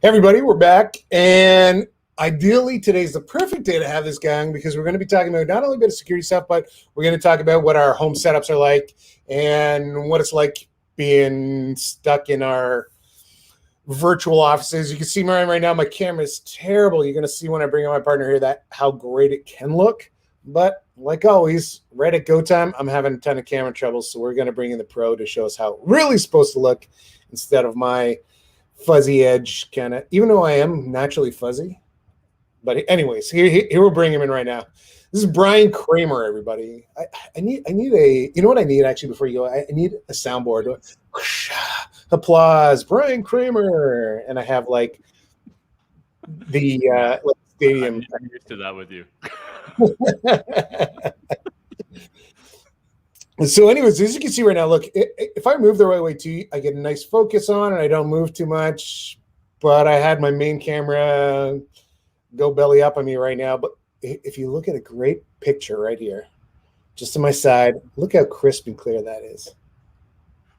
Hey everybody, we're back, and ideally today's the perfect day to have this going because we're going to be talking about not only a bit of security stuff, but we're going to talk about what our home setups are like and what it's like being stuck in our virtual offices. You can see mine right now. My camera is terrible. You're going to see when I bring on my partner here that how great it can look. But like always, right at go time, I'm having a ton of camera trouble, so we're going to bring in the pro to show us how it really is supposed to look instead of my fuzzy edge kind of, even though I am naturally fuzzy. But anyways, here we'll bring him in right now. This is Bryan Kramer, everybody. I need a, you know what I need actually before you go? I need a soundboard. Applause, Bryan Kramer. And I have like the stadium. I'm used to that with you. So anyways, as you can see right now, look, if I move the right way too, I get a nice focus on and I don't move too much, but I had my main camera go belly up on me right now. But if you look at a great picture right here, just to my side, look how crisp and clear that is.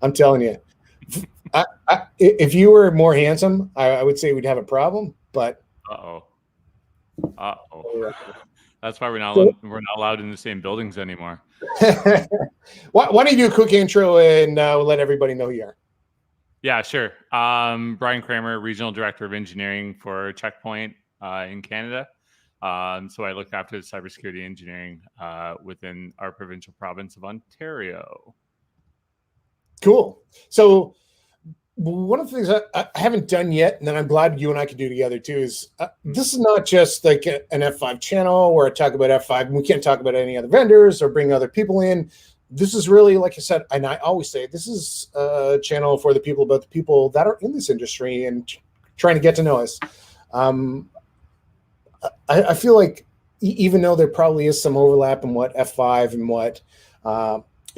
I'm telling you, if you were more handsome, I would say we'd have a problem, but. Uh-oh. That's why we're not allowed in the same buildings anymore. Why don't you do a quick intro and we'll let everybody know who you are. Yeah, sure. Bryan Kramer, Regional Director of Engineering for Checkpoint in Canada. So I look after the cybersecurity engineering within our provincial province of Ontario. Cool. So one of the things I haven't done yet, and then I'm glad you and I can do together too, is this is not just like an F5 channel where I talk about F5 and we can't talk about any other vendors or bring other people in. This is really, like I said, and I always say, this is a channel for the people about the people that are in this industry and trying to get to know us. I feel like even though there probably is some overlap in what F5 and what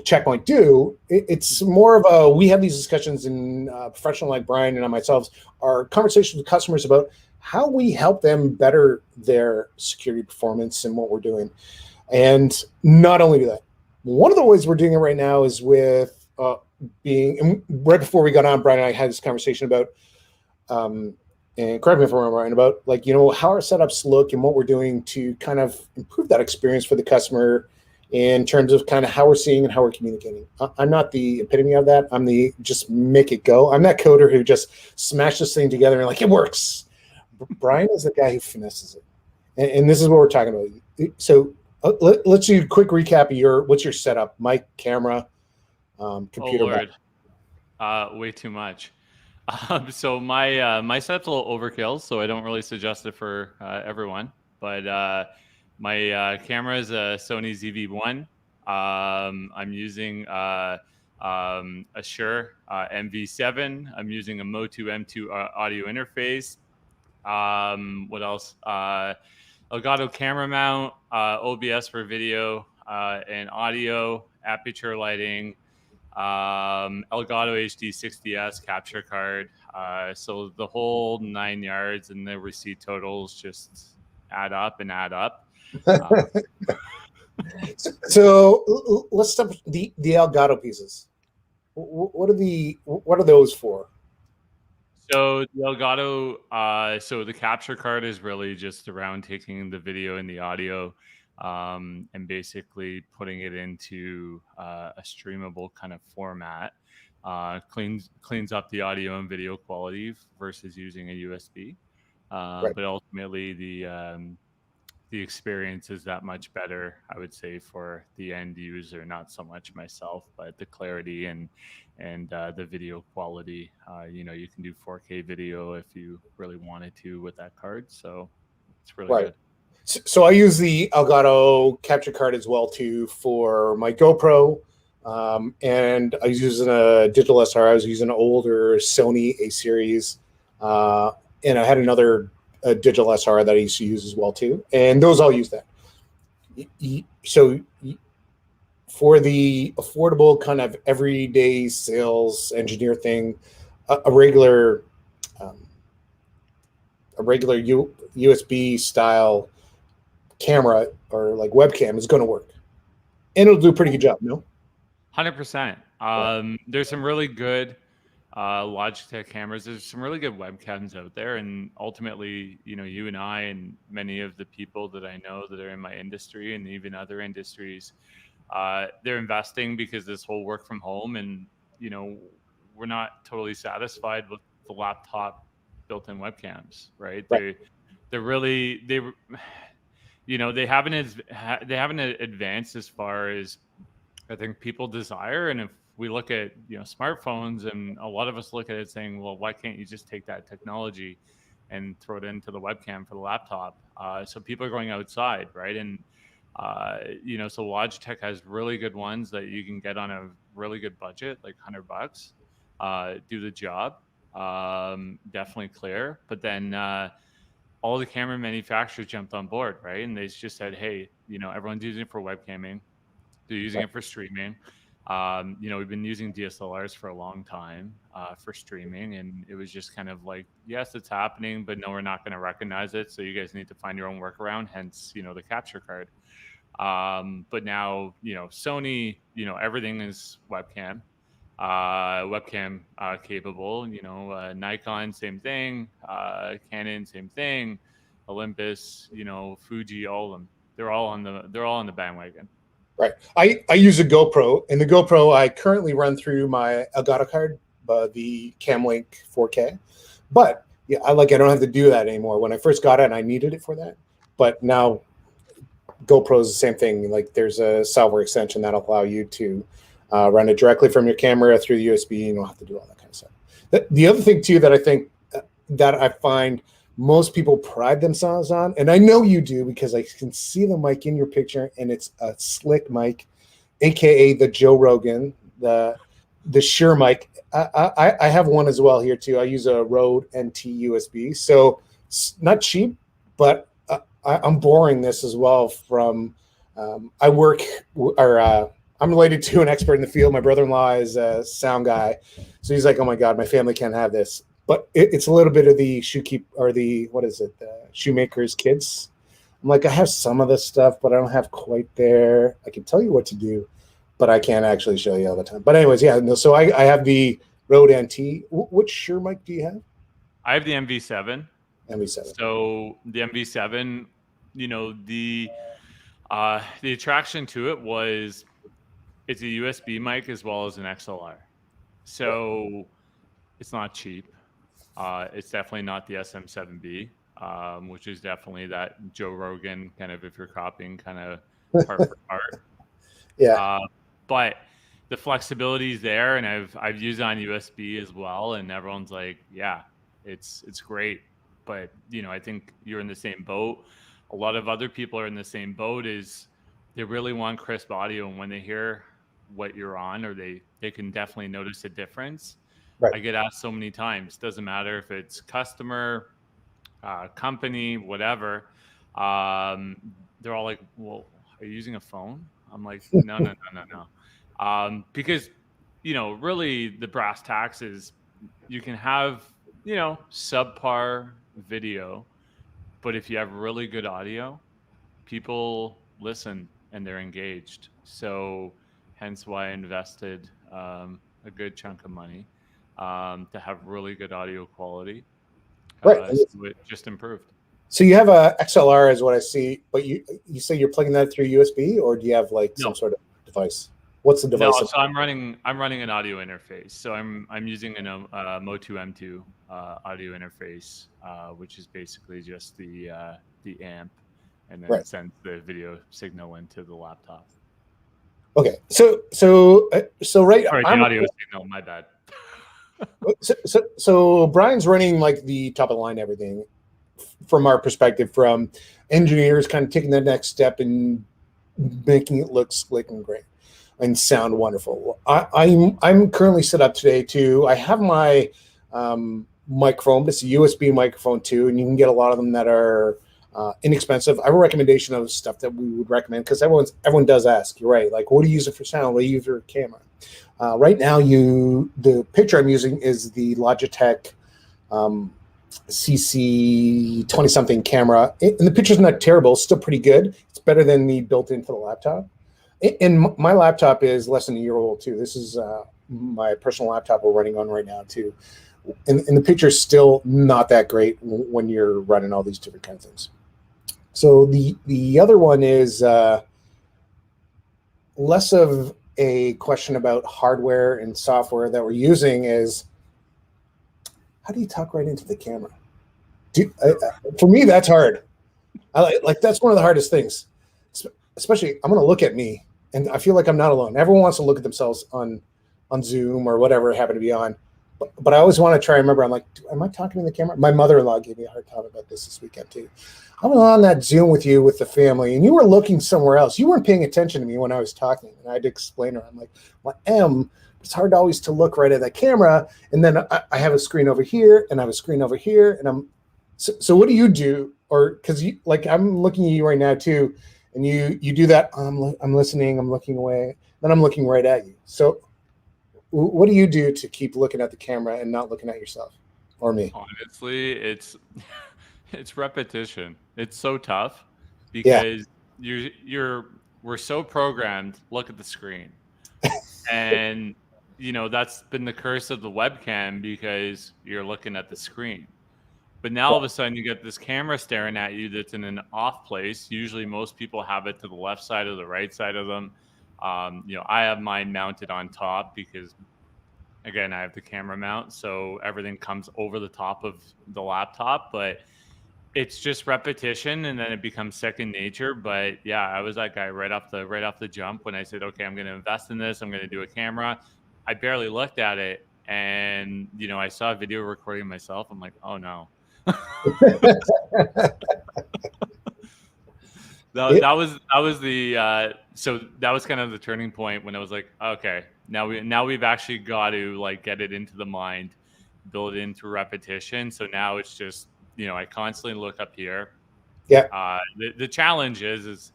Checkpoint do, it's more of a, we have these discussions in professional like Bryan and I myself are conversations with customers about how we help them better their security performance and what we're doing. And not only do that, one of the ways we're doing it right now is with and right before we got on, Bryan and I had this conversation about and correct me if I'm wrong, Ryan, about like, you know, how our setups look and what we're doing to kind of improve that experience for the customer in terms of kind of how we're seeing and how we're communicating. I'm not the epitome of that. I'm the just make it go. I'm that coder who just smashed this thing together and like, it works. Bryan is the guy who finesses it. And this is what we're talking about. So let's do a quick recap of what's your setup? Mic, camera, computer. Oh, Lord. Way too much. So my setup's a little overkill, so I don't really suggest it for everyone. But my camera is a Sony ZV-1. I'm using a Shure MV7. I'm using a Motu M2 audio interface. What else? Elgato camera mount, OBS for video and audio, aperture lighting, Elgato HD 60S capture card. So the whole 9 yards, and the receipt totals just add up and add up. So let's start with the Elgato pieces. What are those for? So the Elgato, so the capture card is really just around taking the video and the audio and basically putting it into a streamable kind of format. Cleans up the audio and video quality versus using a USB. Right. But ultimately the experience is that much better, I would say, for the end user, not so much myself, but the clarity and the video quality. You know, you can do 4K video if you really wanted to with that card. So it's really good. So I use the Elgato capture card as well too for my GoPro, and I was using a digital SR. I was using an older Sony A series, and I had another digital SR that I used to use as well too, and those all use that. So for the affordable kind of everyday sales engineer thing, a regular USB style camera or like webcam is going to work, and it'll do a pretty good job. No, 100%. There's some really good Logitech cameras. There's some really good webcams out there, and ultimately, you and I and many of the people that I know that are in my industry and even other industries, they're investing because this whole work from home, and we're not totally satisfied with the laptop built-in webcams, right? Right. They're really they haven't advanced as far as I think people desire. And if we look at smartphones, and a lot of us look at it saying, well, why can't you just take that technology and throw it into the webcam for the laptop? So people are going outside, right? And so Logitech has really good ones that you can get on a really good budget, like $100, do the job, definitely clear. But then all the camera manufacturers jumped on board, right? And they just said, hey, everyone's using it for webcamming. They're using Right. it for streaming. We've been using DSLRs for a long time for streaming, and it was just kind of like, yes, it's happening, but no, we're not going to recognize it. So you guys need to find your own workaround. Hence, the capture card. But now, Sony, everything is webcam capable. Nikon, same thing. Canon, same thing. Olympus, Fuji, all of them. They're all on the bandwagon. Right. I use a GoPro, and the GoPro I currently run through my Elgato card, the Camlink 4K. But yeah, I don't have to do that anymore. When I first got it, I needed it for that. But now GoPro is the same thing. Like there's a software extension that'll allow you to run it directly from your camera through the USB. You don't have to do all that kind of stuff. The other thing too that I think that I find most people pride themselves on, and I know you do because I can see the mic in your picture, and it's a slick mic, aka the Joe Rogan, the Shure mic. I have one as well here too. I use a Rode NT USB, so it's not cheap, but I'm borrowing this as well from. I work or I'm related to an expert in the field. My brother-in-law is a sound guy, so he's like, "Oh my God, my family can't have this." But it's a little bit of the shoemaker's kids. I'm like, I have some of this stuff, but I don't have quite there. I can tell you what to do, but I can't actually show you all the time. But anyways, yeah. No, so I have the Rode NT. Which Shure mic do you have? I have the MV7. MV7. So the MV7, the attraction to it was it's a USB mic as well as an XLR. So it's not cheap. It's definitely not the SM7B, which is definitely that Joe Rogan kind of, if you're copying, kind of part for part. Yeah. But the flexibility is there, and I've used it on USB as well, and everyone's like, yeah, it's great. But I think you're in the same boat. A lot of other people are in the same boat. Is they really want crisp audio, and when they hear what you're on, or they can definitely notice a difference. Right. I get asked so many times, doesn't matter if it's customer, company, whatever. They're all like, well, are you using a phone? I'm like, no. Because, really the brass tacks is you can have, subpar video, but if you have really good audio, people listen and they're engaged. So hence why I invested a good chunk of money to have really good audio quality. Right. So it just improved. So you have a XLR is what I see, but you say you're plugging that through USB, or do you have some sort of device? What's the device? No, so I'm running an audio interface. So I'm using a Motu M2 audio interface, which is basically just the amp, and then it sends the video signal into the laptop. Okay, so right. Sorry, the audio signal. My bad. So Brian's running like the top of the line everything from our perspective, from engineers kind of taking that next step and making it look slick and great and sound wonderful. I'm currently set up today too. I have my microphone. It's a USB microphone too, and you can get a lot of them that are inexpensive. I have a recommendation of stuff that we would recommend because everyone does ask. You're right. Like, what do you use it for sound? What do you use for camera? Right now, the picture I'm using is the Logitech CC 20-something camera, and the picture's not terrible. It's still pretty good. It's better than the built-in for the laptop. And my laptop is less than a year old too. This is my personal laptop we're running on right now too. And the picture's still not that great when you're running all these different kinds of things. So the other one is less of a question about hardware and software that we're using is how do you talk right into the camera? For me, that's hard. Like that's one of the hardest things, especially I'm going to look at me and I feel like I'm not alone. Everyone wants to look at themselves on Zoom or whatever it happened to be on. But I always want to try and remember, I'm like, am I talking to the camera? My mother-in-law gave me a hard time about this weekend too. I was on that Zoom with you with the family and you were looking somewhere else. You weren't paying attention to me when I was talking. And I had to explain to her, I'm like, well, it's hard always to look right at that camera. And then I have a screen over here and I have a screen over here. And so what do you do? Or because you like I'm looking at you right now too, and you do that. I'm listening. I'm looking away. Then I'm looking right at you. So what do you do to keep looking at the camera and not looking at yourself or me? Honestly, it's it's repetition. It's so tough Yeah, because we're so programmed. Look at the screen, and that's been the curse of the webcam because you're looking at the screen. But now all of a sudden you get this camera staring at you that's in an off place. Usually most people have it to the left side or the right side of them. I have mine mounted on top because, again, I have the camera mount, so everything comes over the top of the laptop. But it's just repetition, and then it becomes second nature. But yeah, I was that guy right off the jump when I said, okay, I'm going to invest in this. I'm going to do a camera. I barely looked at it, and I saw a video recording myself. I'm like, oh no. That was kind of the turning point when I was like, okay, now we've actually got to like get it into the mind, build it into repetition. So now it's just I constantly look up here. yeah, The challenge is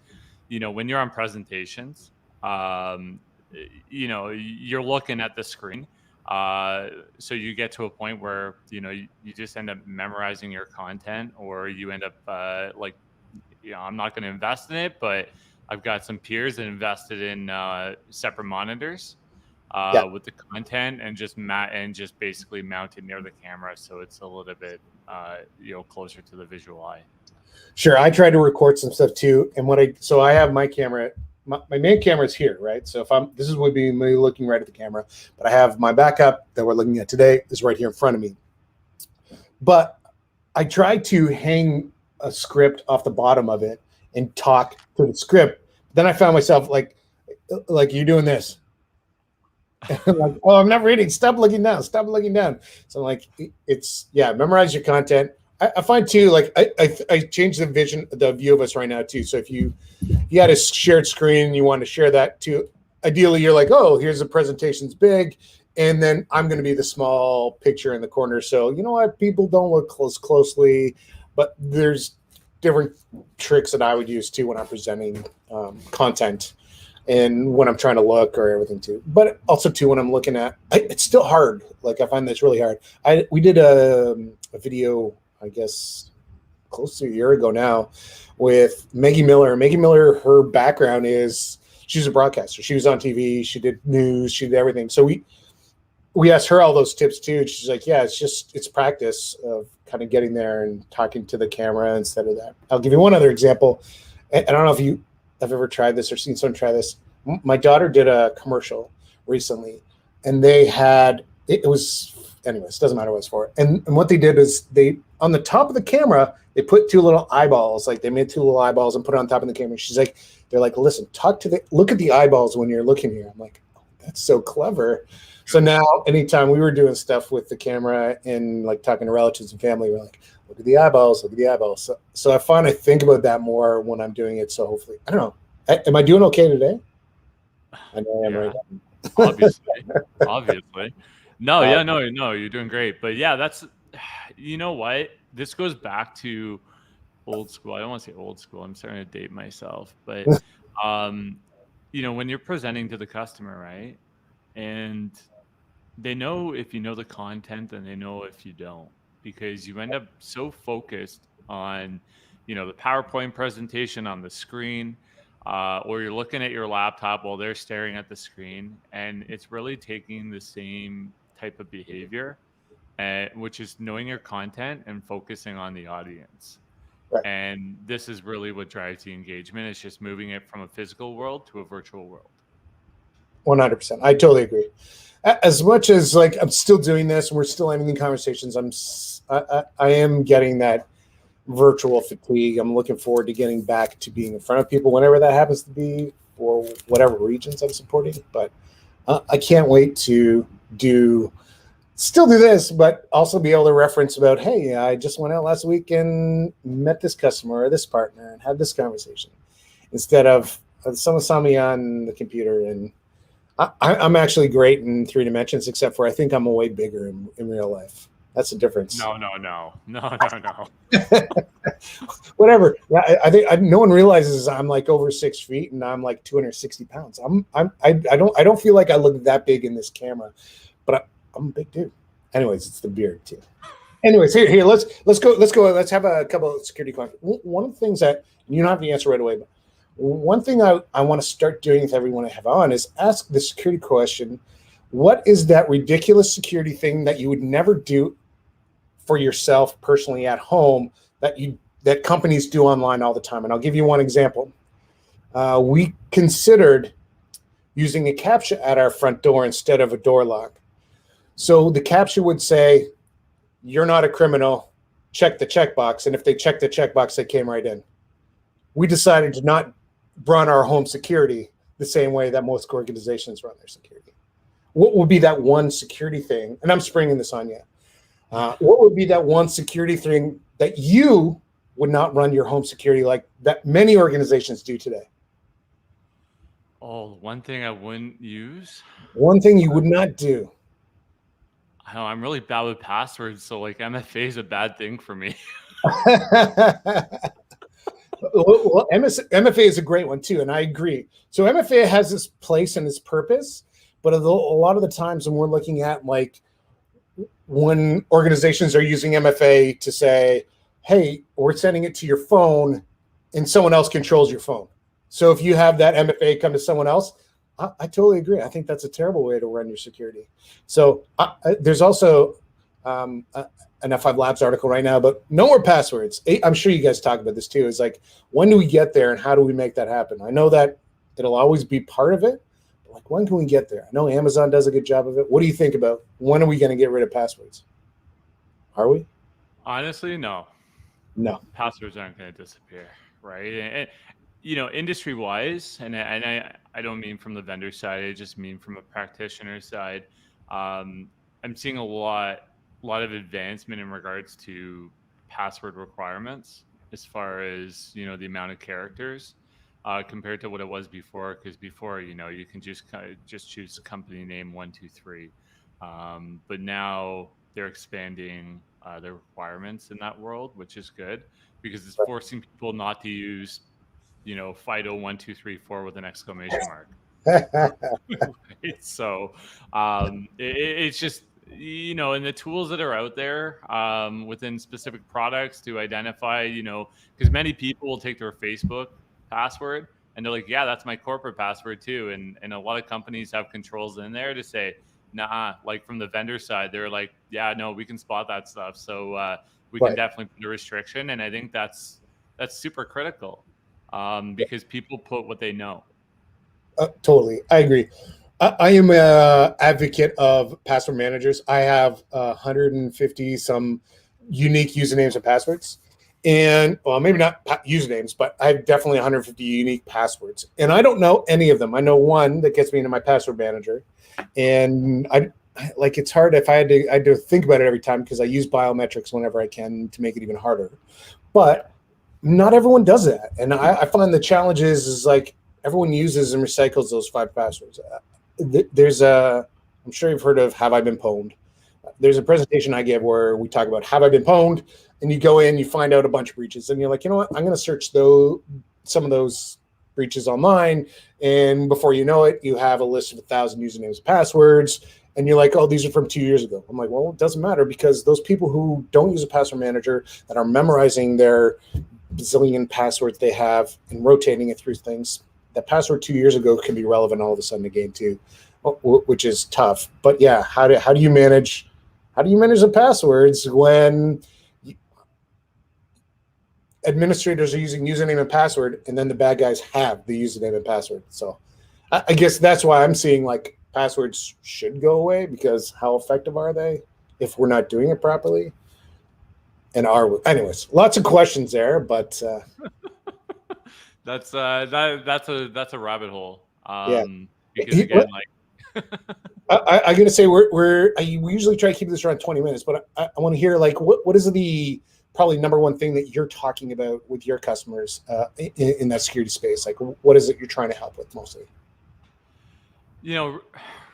when you're on presentations, you're looking at the screen. So you get to a point where you just end up memorizing your content, or you end up I'm not going to invest in it, but I've got some peers that invested in separate monitors yeah. with the content and just basically mount it near the camera, so it's a little bit closer to the visual eye. Sure, I tried to record some stuff too, and I have my camera. My main camera is here, right? So this would be me looking right at the camera, but I have my backup that we're looking at today is right here in front of me. But I tried to hang a script off the bottom of it and talk to the script. Then I found myself like you're doing this. I'm like, oh, I'm not reading. Stop looking down. Stop looking down. So I'm like, memorize your content. I find too, like I changed the view of us right now too. So if you had a shared screen and you want to share that too, ideally you're like, oh, here's the presentation's big, and then I'm going to be the small picture in the corner. So you know what, people don't look closely, but there's different tricks that I would use too when I'm presenting content and when I'm trying to look or everything too. But also too when I'm looking at, it's still hard. Like I find this really hard. We did a video, I guess, close to a year ago now, with Maggie Miller. Maggie Miller, her background is she's a broadcaster. She was on TV. She did news. She did everything. So we asked her all those tips too. And she's like, yeah, it's practice of kind of getting there and talking to the camera instead of that. I'll give you one other example. I don't know if you have ever tried this or seen someone try this. My daughter did a commercial recently, and they had it was anyways, doesn't matter what it's for. And what they did is they on the top of the camera they put two little eyeballs, like they made two little eyeballs and put it on top of the camera. She's like, they're like, listen, look at the eyeballs when you're looking here. I'm like, oh, that's so clever. So now anytime we were doing stuff with the camera and like talking to relatives and family, we're like, look at the eyeballs, look at the eyeballs. So I find I think about that more when I'm doing it. So hopefully, I don't know. Am I doing okay today? I know I am, right? Obviously. No, yeah, no, you're doing great. But yeah, that's, you know what? This goes back to old school. I don't want to say old school. I'm starting to date myself. But, when you're presenting to the customer, right? And they know if you know the content and they know if you don't, because you end up so focused on, the PowerPoint presentation on the screen. or you're looking at your laptop while they're staring at the screen, and it's really taking the same type of behavior, which is knowing your content and focusing on the audience. Right. And this is really what drives the engagement. It's just moving it from a physical world to a virtual world. 100%. I totally agree. As much as like I'm still doing this and we're still having the conversations, I am getting that virtual fatigue. I'm looking forward to getting back to being in front of people whenever that happens to be, or whatever regions I'm supporting. But I can't wait to still do this, but also be able to reference about, hey, I just went out last week and met this customer or this partner and had this conversation, instead of someone saw me on the computer. And I'm actually great in 3 dimensions, except for I think I'm way bigger in real life. That's the difference. No. Whatever. I think no one realizes I'm like over 6 feet and I'm like 260 pounds. I don't feel like I look that big in this camera, but I'm a big dude. Anyways, it's the beard too. Anyways, here, let's go. Let's have a couple of security questions. One of the things that you don't have to answer right away, but one thing I want to start doing with everyone I have on is ask the security question: what is that ridiculous security thing that you would never do for yourself personally at home that companies do online all the time? And I'll give you one example. We considered using a CAPTCHA at our front door instead of a door lock. So the CAPTCHA would say, "You're not a criminal, check the checkbox." And if they checked the checkbox, they came right in. We decided to not run our home security the same way that most organizations run their security. What would be that one security thing? And I'm springing this on you. What would be that one security thing that you would not run your home security like that many organizations do today? Oh, one thing I wouldn't use? One thing you would not do. I know I'm really bad with passwords, so like MFA is a bad thing for me. Well, MFA is a great one too, and I agree. So MFA has its place and its purpose, but a lot of the times when we're looking at like when organizations are using MFA to say, hey, we're sending it to your phone and someone else controls your phone. So if you have that MFA come to someone else, I totally agree. I think that's a terrible way to run your security. So there's also an F5 Labs article right now, but no more passwords. I'm sure you guys talk about this too. It's like, when do we get there and how do we make that happen? I know that it'll always be part of it, but like, when can we get there? I know Amazon does a good job of it. What do you think about when are we going to get rid of passwords? Are we? Honestly, no. Passwords aren't going to disappear, right? And you know, industry wise, and I don't mean from the vendor side, I just mean from a practitioner side. I'm seeing a lot of advancement in regards to password requirements, as far as, you know, the amount of characters compared to what it was before. Because before, you know, you can just choose the company name 123, but now they're expanding the requirements in that world, which is good because it's forcing people not to use, you know, FIDO 1234 with an exclamation mark. Right? So it's just, you know, and the tools that are out there within specific products to identify, you know, because many people will take their Facebook password and they're like, yeah, that's my corporate password too. And a lot of companies have controls in there to say, nah, like from the vendor side, they're like, yeah, no, we can spot that stuff. So we can definitely put a restriction. And I think that's super critical because people put what they know. Totally. I agree. I am an advocate of password managers. I have 150 some unique usernames and passwords. And well, maybe not usernames, but I have definitely 150 unique passwords. And I don't know any of them. I know one that gets me into my password manager. And I like, it's hard if I had to think about it every time because I use biometrics whenever I can to make it even harder. But not everyone does that. And I find the challenge is like everyone uses and recycles those 5 passwords. There's I'm sure you've heard of Have I Been Pwned? There's a presentation I give where we talk about Have I Been Pwned? And you go in, you find out a bunch of breaches, and you're like, you know what? I'm going to search some of those breaches online. And before you know it, you have a list of 1,000 usernames and passwords. And you're like, oh, these are from 2 years ago. I'm like, well, it doesn't matter because those people who don't use a password manager that are memorizing their bazillion passwords they have and rotating it through things, that password 2 years ago can be relevant all of a sudden again too, which is tough. But yeah, how do you manage the passwords when administrators are using username and password, and then the bad guys have the username and password? So I guess that's why I'm seeing like passwords should go away, because how effective are they if we're not doing it properly? And anyways, lots of questions there, but that's a rabbit hole. yeah. Because again, like I'm gonna say we usually try to keep this around 20 minutes, but I want to hear like what is the probably number one thing that you're talking about with your customers in that security space? Like, what is it you're trying to help with mostly?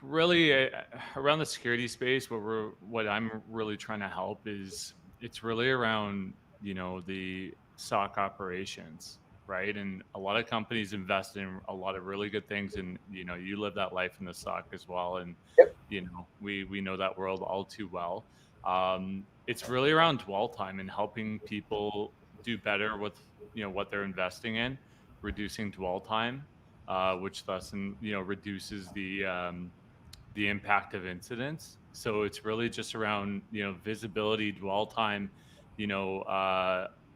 Really around the security space, what I'm really trying to help is it's really around the SOC operations, right? And a lot of companies invest in a lot of really good things, and you live that life in the SOC as well, and Yep. we know that world all too well. It's really around dwell time and helping people do better with what they're investing in, reducing dwell time, which thus reduces the impact of incidents. So it's really just around visibility, dwell time,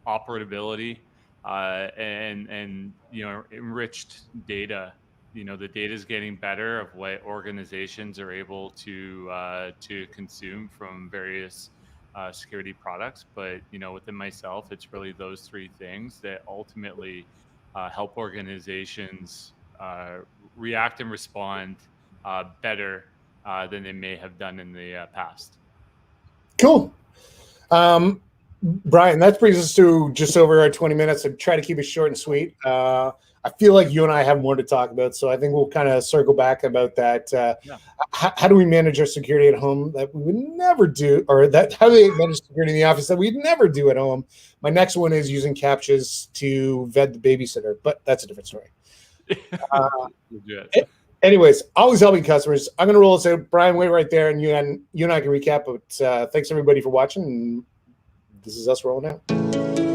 operability, and enriched data. The data is getting better of what organizations are able to consume from various security products. But within myself, it's really those three things that ultimately help organizations react and respond better than they may have done in the past. Cool. Bryan, that brings us to just over our 20 minutes. I try to keep it short and sweet. I feel like you and I have more to talk about, so I think we'll kind of circle back about that. How do we manage our security at home that we would never do, or how do they manage security in the office that we'd never do at home? My next one is using CAPTCHAs to vet the babysitter, but that's a different story. Anyways, always helping customers. I'm going to roll this out. Bryan, wait right there, and you and I can recap. But thanks everybody for watching. And this is us rolling out.